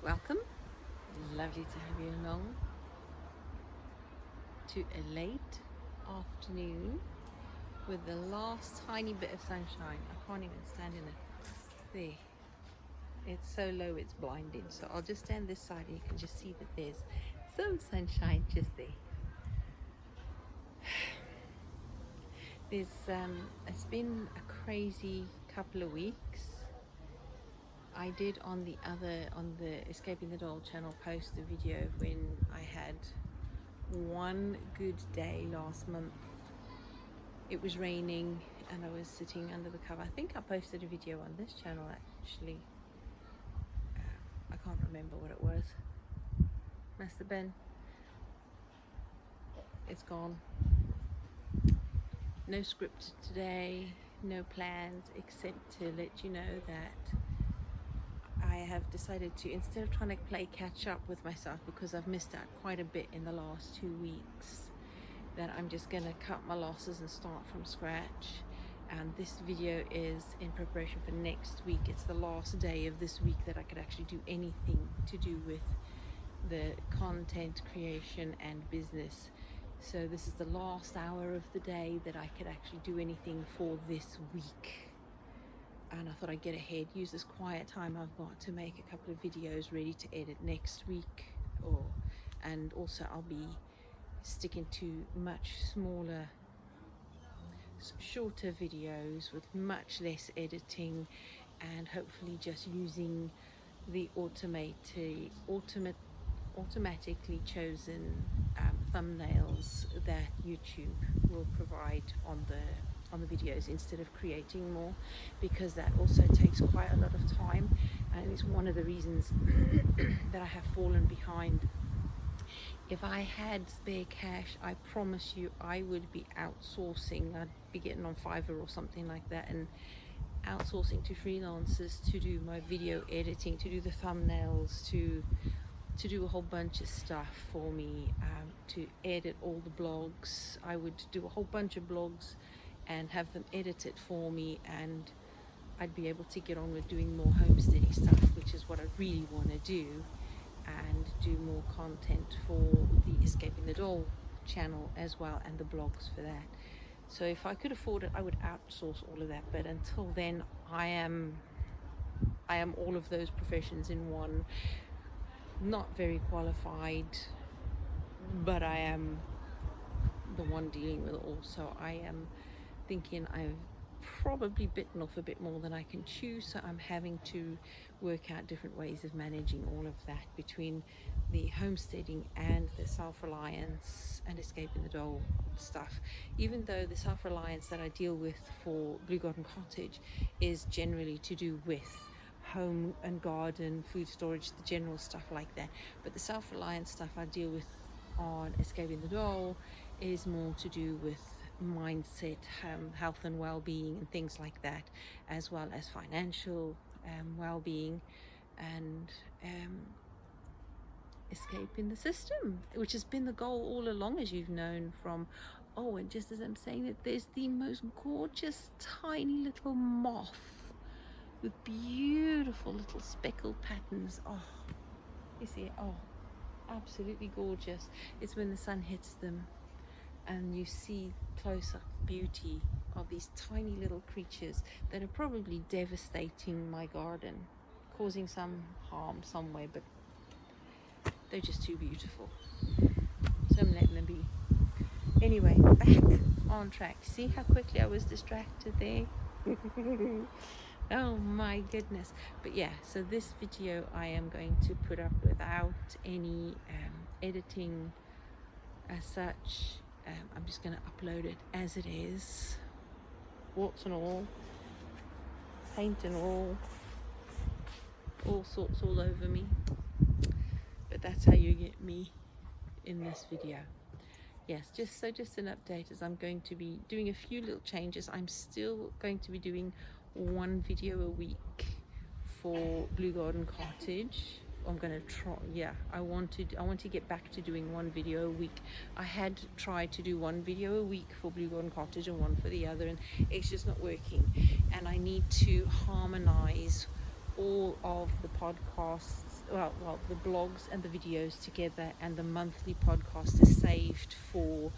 Welcome, lovely to have you along to a late afternoon with the last tiny bit of sunshine. I can't even stand in it. There, it's so low it's blinding, so I'll just stand this side and you can just see that there's some sunshine just there. It's been a crazy couple of weeks. I did on the Escaping the Doll channel post a video when I had one good day last month. It was raining and I was sitting under the cover. I think I posted a video on this channel actually. I can't remember what it was. Must have been. It's gone. No script today, no plans, except to let you know that I have decided to, instead of trying to play catch up with myself because I've missed out quite a bit in the last 2 weeks, that I'm just going to cut my losses and start from scratch. And this video is in preparation for next week. It's the last day of this week that I could actually do anything to do with the content creation and business. So this is the last hour of the day that I could actually do anything for this week. And I thought I'd get ahead, use this quiet time I've got to make a couple of videos ready to edit next week. And also I'll be sticking to much smaller, shorter videos with much less editing, and hopefully just using the automatically chosen thumbnails that YouTube will provide on the videos instead of creating more, because that also takes quite a lot of time, and it's one of the reasons that I have fallen behind. If I had spare cash, I promise you I would be outsourcing. I'd be getting on Fiverr or something like that and outsourcing to freelancers to do my video editing, to do the thumbnails, to do a whole bunch of stuff for me, to edit all the blogs. I would do a whole bunch of blogs and have them edited for me, and I'd be able to get on with doing more homesteading stuff, which is what I really want to do, and do more content for the Escaping the Doll channel as well, and the blogs for that. So if I could afford it, I would outsource all of that, but until then I am all of those professions in one. Not very qualified, but I am the one dealing with it all. So I am thinking I've probably bitten off a bit more than I can chew, so I'm having to work out different ways of managing all of that between the homesteading and the self-reliance and Escaping the Doll stuff. Even though the self-reliance that I deal with for Blue Garden Cottage is generally to do with home and garden, food storage, the general stuff like that, but the self-reliance stuff I deal with on Escaping the Doll is more to do with mindset, health and well-being and things like that, as well as financial well-being, and escaping the system, which has been the goal all along, as you've known from. Oh, and just as I'm saying it, there's the most gorgeous tiny little moth with beautiful little speckled patterns. Oh, you see it? Oh, absolutely gorgeous. It's when the sun hits them and you see close-up beauty of these tiny little creatures that are probably devastating my garden, causing some harm somewhere, but they're just too beautiful, so I'm letting them be. Anyway, back on track. See how quickly I was distracted there? Oh my goodness. But yeah, so this video I am going to put up without any editing as such. I'm just going to upload it as it is, warts and all, paint and all sorts all over me. But that's how you get me in this video. Yes, just an update, as I'm going to be doing a few little changes. I'm still going to be doing one video a week for Blue Garden Cottage. I'm going to try, yeah, I want to get back to doing one video a week. I had tried to do one video a week for Blue Garden Cottage and one for the other, and it's just not working. And I need to harmonize all of the podcasts, the blogs and the videos together, and the monthly podcast is saved for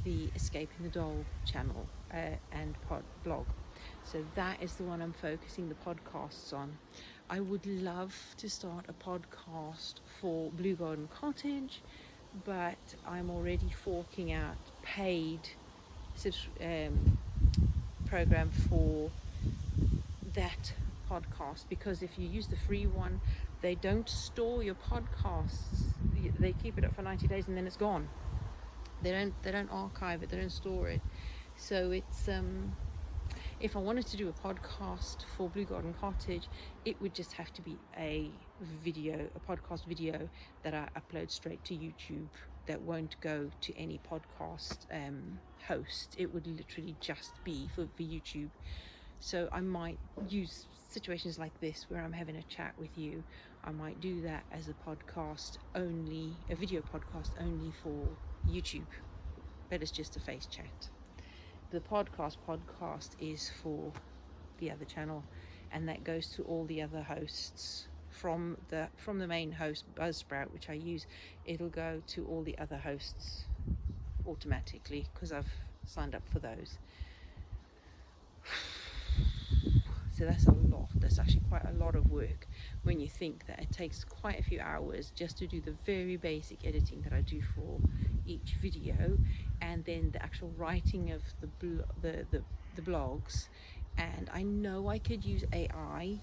the Escaping the Doll channel and blog. So that is the one I'm focusing the podcasts on. I would love to start a podcast for Blue Garden Cottage, but I'm already forking out paid program for that podcast, because if you use the free one, they don't store your podcasts. They keep it up for 90 days and then it's gone. They don't archive it, they don't store it. So it's if I wanted to do a podcast for Blue Garden Cottage, it would just have to be a podcast video that I upload straight to YouTube, that won't go to any podcast host. It would literally just be for YouTube. So I might use situations like this where I'm having a chat with you. I might do that as a podcast only, a video podcast only for YouTube, but it's just a face chat. The podcast is for the other channel, and that goes to all the other hosts from the main host Buzzsprout, which I use. It'll go to all the other hosts automatically because I've signed up for those. So that's a lot. That's actually quite a lot of work when you think that it takes quite a few hours just to do the very basic editing that I do for each video, and then the actual writing of the blogs. And I know I could use AI.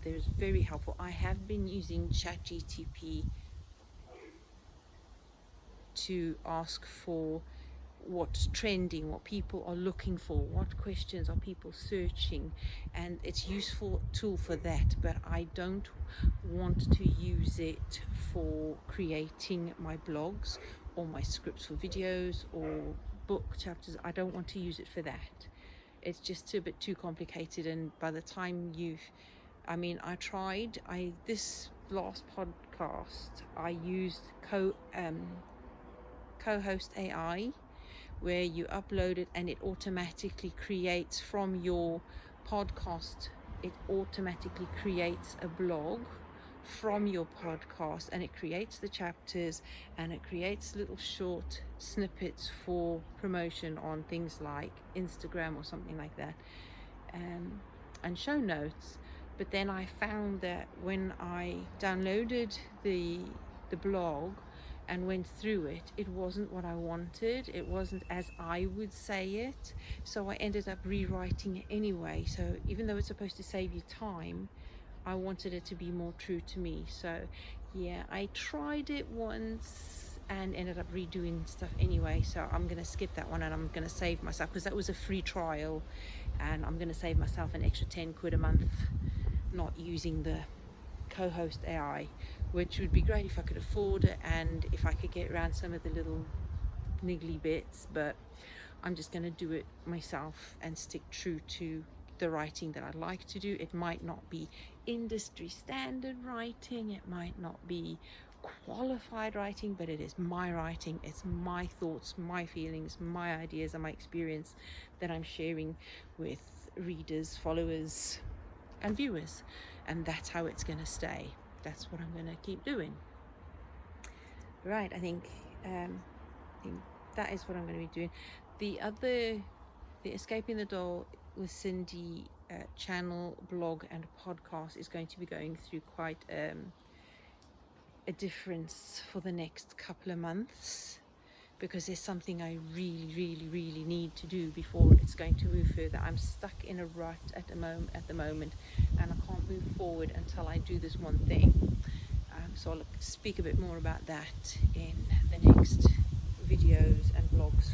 There's very helpful. I have been using ChatGPT to ask for what's trending, what people are looking for, what questions are people searching, and it's a useful tool for that. But I don't want to use it for creating my blogs or my scripts for videos or book chapters. I don't want to use it for that. It's just a bit too complicated, and by the time I tried this last podcast I used co-host AI, where you upload it and it automatically creates from your podcast, it automatically creates a blog from your podcast, and it creates the chapters, and it creates little short snippets for promotion on things like Instagram or something like that, and show notes. But then I found that when I downloaded the blog and went through it, it wasn't what I wanted. It wasn't as I would say it. So I ended up rewriting it anyway. So even though it's supposed to save you time, I wanted it to be more true to me. So yeah, I tried it once and ended up redoing stuff anyway. So I'm going to skip that one, and I'm going to save myself, because that was a free trial, and I'm going to save myself an extra 10 quid a month not using the co-host AI, which would be great if I could afford it and if I could get around some of the little niggly bits. But I'm just going to do it myself and stick true to the writing that I like to do. It might not be industry standard writing, it might not be qualified writing, but it is my writing. It's my thoughts, my feelings, my ideas, and my experience that I'm sharing with readers, followers and viewers, and that's how it's going to stay. That's what I'm going to keep doing. Right, I think that is what I'm going to be doing. The Escaping the Doll with Cindy channel, blog and podcast is going to be going through quite a difference for the next couple of months, because there's something I really need to do before it's going to move further. I'm stuck in a rut at the moment, and I can't move forward until I do this one thing. So I'll speak a bit more about that in the next videos and blogs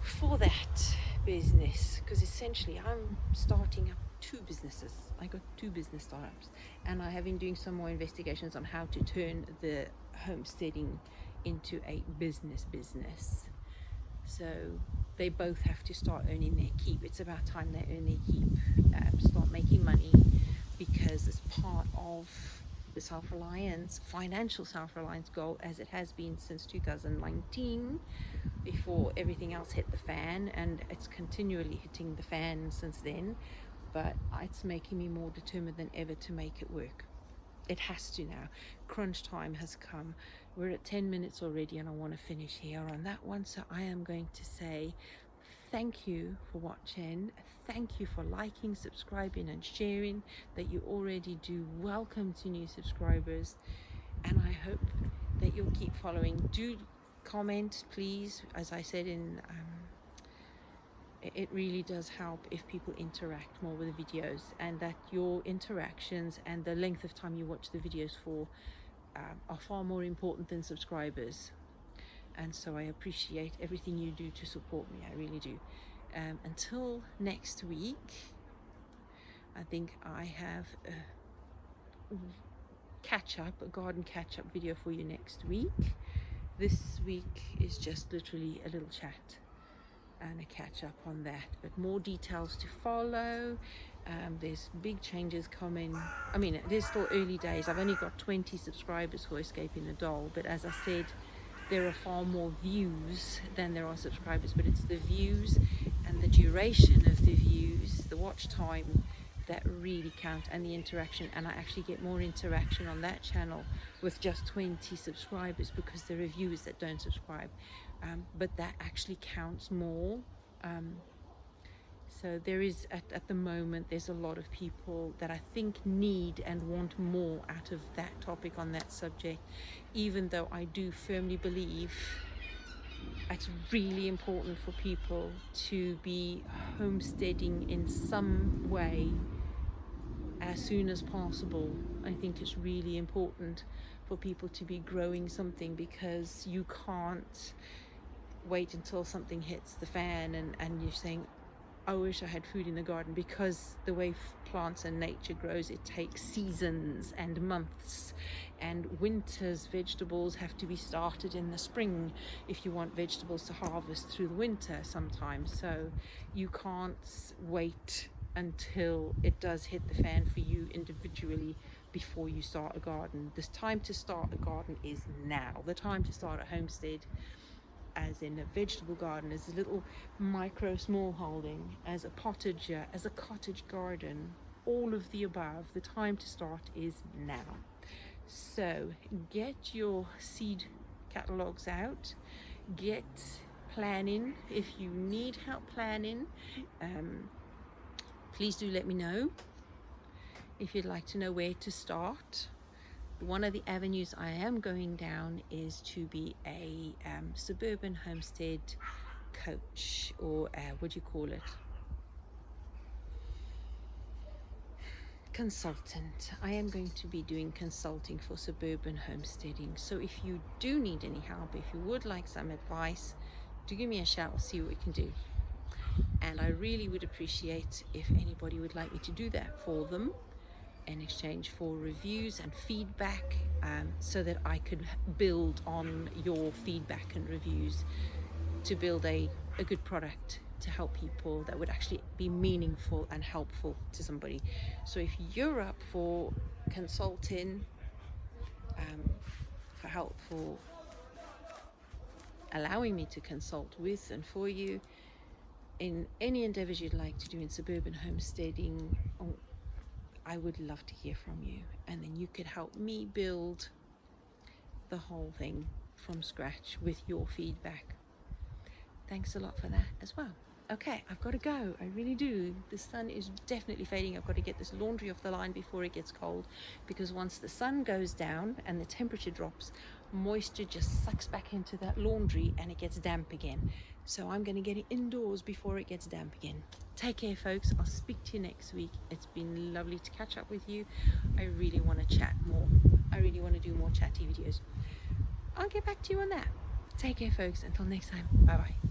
for that business, because essentially I'm starting up two businesses. I got two business startups, and I have been doing some more investigations on how to turn the homesteading into a business. So they both have to start earning their keep. It's about time they earn their keep, start making money, because as part of the financial self-reliance goal, as it has been since 2019, before everything else hit the fan, and it's continually hitting the fan since then, but it's making me more determined than ever to make it work. It has to now. Crunch time has come. We're at 10 minutes already and I want to finish here on that one. So I am going to say thank you for watching. Thank you for liking, subscribing and sharing that you already do. Welcome to new subscribers, and I hope that you'll keep following. Do comment, please. As I said it really does help if people interact more with the videos, and that your interactions and the length of time you watch the videos for are far more important than subscribers. And so I appreciate everything you do to support me. I really do. Until next week, I think I have a garden catch-up video for you next week. This week is just literally a little chat and a catch up on that, but more details to follow. There's big changes coming. I mean, it is still early days. I've only got 20 subscribers for Escaping the Doll, but as I said, there are far more views than there are subscribers, but it's the views and the duration of the views, the watch time, that really count, and the interaction. And I actually get more interaction on that channel with just 20 subscribers because there are viewers that don't subscribe, but that actually counts more. So there is, at the moment, there's a lot of people that I think need and want more out of that topic on that subject, even though I do firmly believe it's really important for people to be homesteading in some way as soon as possible. I think it's really important for people to be growing something, because you can't wait until something hits the fan and you're saying, I wish I had food in the garden, because the way plants and nature grows, it takes seasons and months, and winter's vegetables have to be started in the spring if you want vegetables to harvest through the winter sometimes. So you can't wait until it does hit the fan for you individually before you start a garden. The time to start a garden is now. The time to start a homestead, as in a vegetable garden, as a little micro small holding, as a potager, as a cottage garden, all of the above, the time to start is now. So get your seed catalogs out, get planning. If you need help planning, please do let me know. If you'd like to know where to start, one of the avenues I am going down is to be a suburban homestead coach, or what do you call it? Consultant. I am going to be doing consulting for suburban homesteading. So if you do need any help, if you would like some advice, do give me a shout. I'll see what we can do. And I really would appreciate if anybody would like me to do that for them, in exchange for reviews and feedback, so that I could build on your feedback and reviews to build a good product to help people that would actually be meaningful and helpful to somebody. So if you're up for consulting, for help, for allowing me to consult with and for you in any endeavors you'd like to do in suburban homesteading, I would love to hear from you, and then you could help me build the whole thing from scratch with your feedback. Thanks a lot for that as well. Okay, I've got to go. I really do. The sun is definitely fading. I've got to get this laundry off the line before it gets cold, because once the sun goes down and the temperature drops, moisture just sucks back into that laundry and it gets damp again. So I'm going to get it indoors before it gets damp again. Take care, folks. I'll speak to you next week. It's been lovely to catch up with you. I really want to chat more. I really want to do more chatty videos. I'll get back to you on that. Take care, folks. Until next time. Bye-bye.